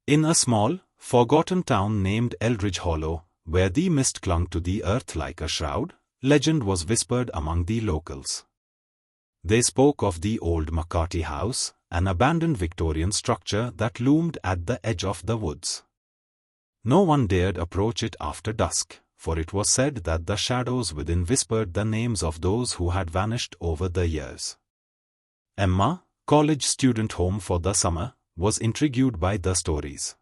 In a small, forgotten town named Eldridge Hollow, where the mist clung to the earth like a shroud, legend was whispered among the locals. They spoke of the old McCarty house, an abandoned Victorian structure that loomed at the edge of the woods. No one dared approach it after dusk, for it was said that the shadows within whispered the names of those who had vanished over the years. Emma, college student home for the summer, was intrigued by the stories.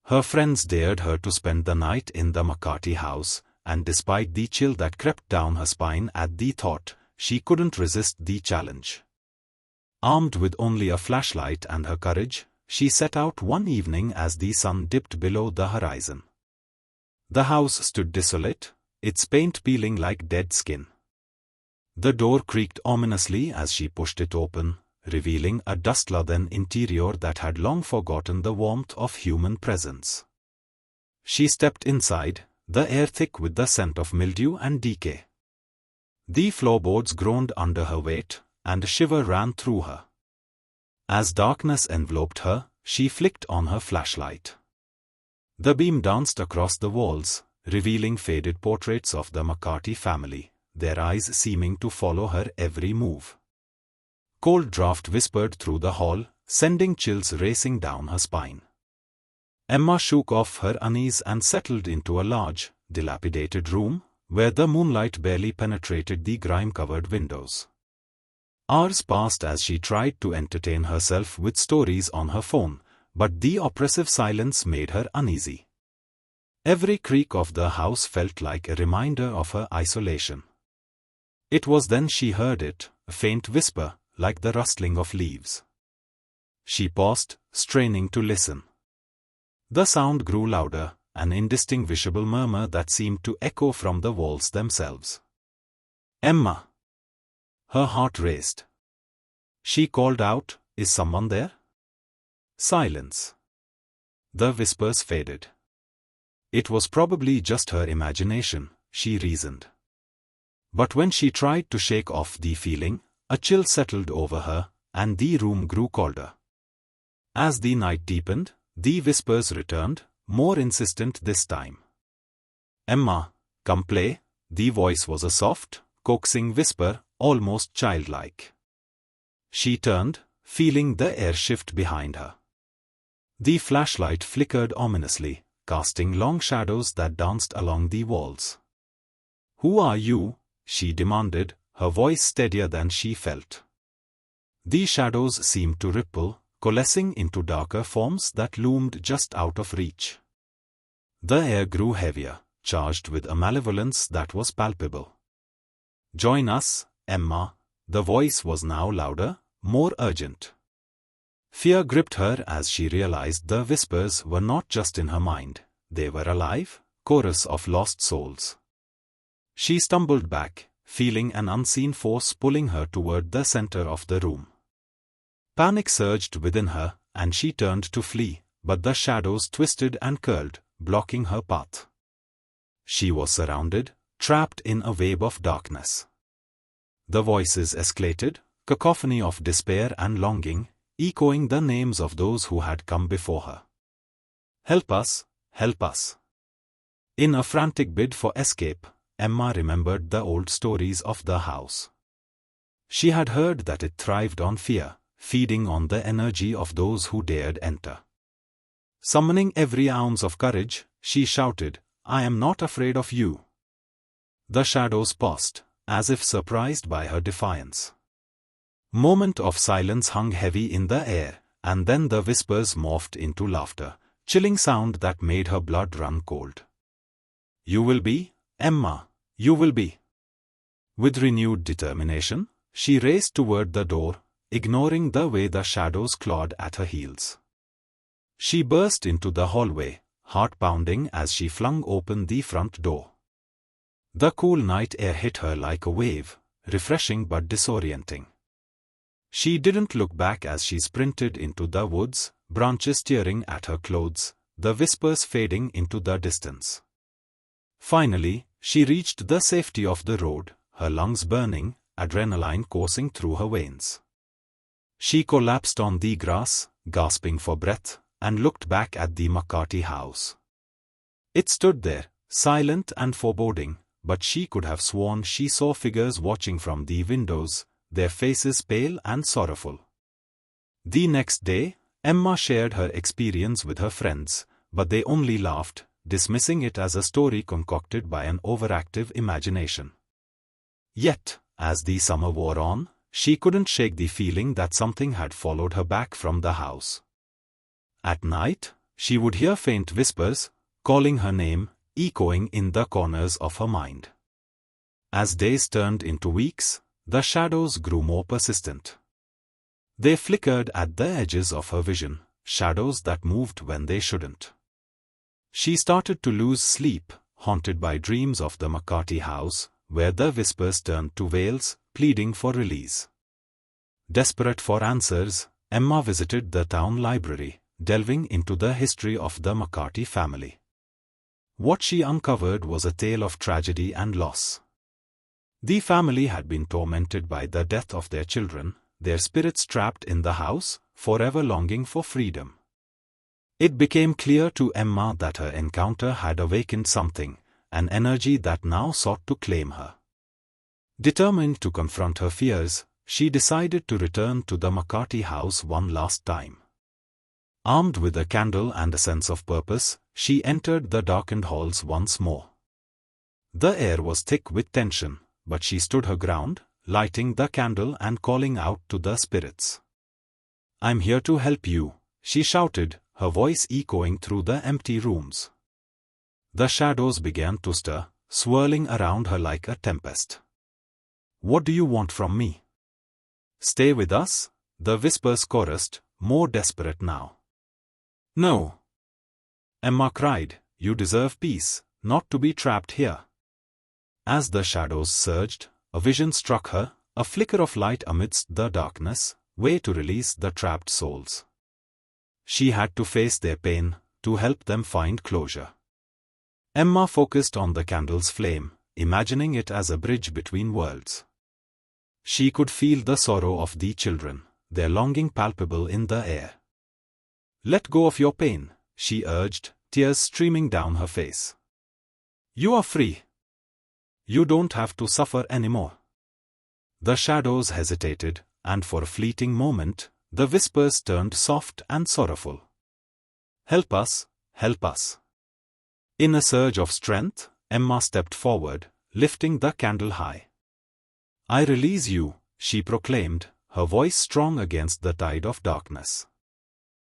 Her friends dared her to spend the night in the McCarty house, and despite the chill that crept down her spine at the thought, she couldn't resist the challenge. Armed with only a flashlight and her courage, she set out one evening as the sun dipped below the horizon. The house stood desolate, its paint peeling like dead skin. The door creaked ominously as she pushed it open, revealing a dust-laden interior that had long forgotten the warmth of human presence. She stepped inside, the air thick with the scent of mildew and decay. The floorboards groaned under her weight, and a shiver ran through her. As darkness enveloped her, she flicked on her flashlight. The beam danced across the walls, revealing faded portraits of the McCarty family, their eyes seeming to follow her every move. Cold draft whispered through the hall, sending chills racing down her spine. Emma shook off her unease and settled into a large, dilapidated room, where the moonlight barely penetrated the grime-covered windows. Hours passed as she tried to entertain herself with stories on her phone, but the oppressive silence made her uneasy. Every creak of the house felt like a reminder of her isolation. It was then she heard it, a faint whisper, like the rustling of leaves. She paused, straining to listen. The sound grew louder, an indistinguishable murmur that seemed to echo from the walls themselves. Emma! Her heart raced. She called out, "Is someone there?" Silence. The whispers faded. It was probably just her imagination, she reasoned. But when she tried to shake off the feeling, a chill settled over her, and the room grew colder. As the night deepened, the whispers returned, more insistent this time. "Emma, come play." The voice was a soft, coaxing whisper, almost childlike. She turned, feeling the air shift behind her. The flashlight flickered ominously, casting long shadows that danced along the walls. "Who are you?" she demanded, her voice steadier than she felt. The shadows seemed to ripple, coalescing into darker forms that loomed just out of reach. The air grew heavier, charged with a malevolence that was palpable. "Join us, Emma." The voice was now louder, more urgent. Fear gripped her as she realized the whispers were not just in her mind, they were alive, chorus of lost souls. She stumbled back, feeling an unseen force pulling her toward the center of the room. Panic surged within her, and she turned to flee, but the shadows twisted and curled, blocking her path. She was surrounded, trapped in a web of darkness. The voices escalated, cacophony of despair and longing, echoing the names of those who had come before her. "Help us, help us." In a frantic bid for escape, Emma remembered the old stories of the house. She had heard that it thrived on fear, feeding on the energy of those who dared enter. Summoning every ounce of courage, she shouted, "I am not afraid of you." The shadows paused, as if surprised by her defiance. Moment of silence hung heavy in the air, and then the whispers morphed into laughter, chilling sound that made her blood run cold. "You will be, Emma, you will be." With renewed determination, she raced toward the door, ignoring the way the shadows clawed at her heels. She burst into the hallway, heart pounding as she flung open the front door. The cool night air hit her like a wave, refreshing but disorienting. She didn't look back as she sprinted into the woods, branches tearing at her clothes, the whispers fading into the distance. Finally, she reached the safety of the road, her lungs burning, adrenaline coursing through her veins. She collapsed on the grass, gasping for breath, and looked back at the McCarty house. It stood there, silent and foreboding, but she could have sworn she saw figures watching from the windows, their faces pale and sorrowful. The next day, Emma shared her experience with her friends, but they only laughed, dismissing it as a story concocted by an overactive imagination. Yet, as the summer wore on, she couldn't shake the feeling that something had followed her back from the house. At night, she would hear faint whispers, calling her name, echoing in the corners of her mind. As days turned into weeks, the shadows grew more persistent. They flickered at the edges of her vision, shadows that moved when they shouldn't. She started to lose sleep, haunted by dreams of the McCarty house, where the whispers turned to wails, pleading for release. Desperate for answers, Emma visited the town library, delving into the history of the McCarty family. What she uncovered was a tale of tragedy and loss. The family had been tormented by the death of their children, their spirits trapped in the house, forever longing for freedom. It became clear to Emma that her encounter had awakened something, an energy that now sought to claim her. Determined to confront her fears, she decided to return to the McCarty house one last time. Armed with a candle and a sense of purpose, she entered the darkened halls once more. The air was thick with tension, but she stood her ground, lighting the candle and calling out to the spirits. "I'm here to help you," she shouted, her voice echoing through the empty rooms. The shadows began to stir, swirling around her like a tempest. "What do you want from me?" "Stay with us," the whispers chorused, more desperate now. "No," Emma cried, "you deserve peace, not to be trapped here." As the shadows surged, a vision struck her, a flicker of light amidst the darkness, way to release the trapped souls. She had to face their pain, to help them find closure. Emma focused on the candle's flame, imagining it as a bridge between worlds. She could feel the sorrow of the children, their longing palpable in the air. "Let go of your pain," she urged, tears streaming down her face. "You are free. You don't have to suffer anymore." The shadows hesitated, and for a fleeting moment, the whispers turned soft and sorrowful. "Help us, help us." In a surge of strength, Emma stepped forward, lifting the candle high. "I release you," she proclaimed, her voice strong against the tide of darkness.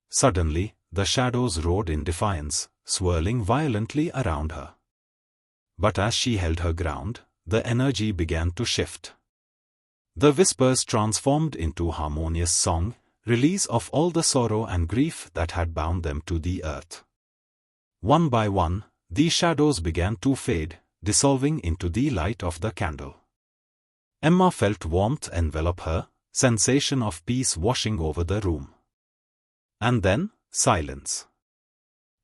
Suddenly, the shadows roared in defiance, swirling violently around her. But as she held her ground, the energy began to shift. The whispers transformed into harmonious song, release of all the sorrow and grief that had bound them to the earth. One by one, the shadows began to fade, dissolving into the light of the candle. Emma felt warmth envelop her, sensation of peace washing over the room. And then, silence.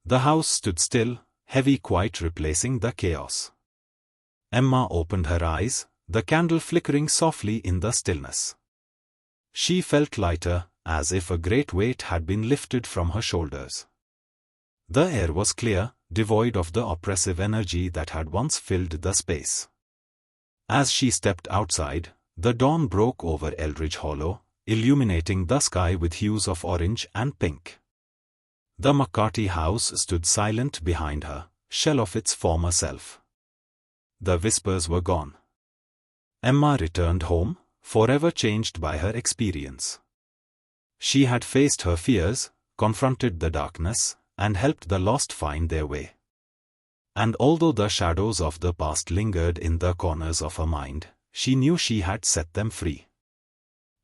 The house stood still, heavy quiet replacing the chaos. Emma opened her eyes, the candle flickering softly in the stillness. She felt lighter, as if a great weight had been lifted from her shoulders. The air was clear, devoid of the oppressive energy that had once filled the space. As she stepped outside, the dawn broke over Eldridge Hollow, illuminating the sky with hues of orange and pink. The McCarty house stood silent behind her, shell of its former self. The whispers were gone. Emma returned home, forever changed by her experience. She had faced her fears, confronted the darkness, and helped the lost find their way. And although the shadows of the past lingered in the corners of her mind, she knew she had set them free.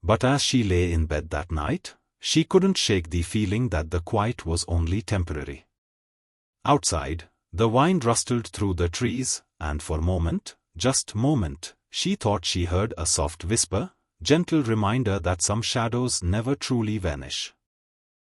But as she lay in bed that night, she couldn't shake the feeling that the quiet was only temporary. Outside, the wind rustled through the trees, and for a moment, just moment, she thought she heard a soft whisper, gentle reminder that some shadows never truly vanish.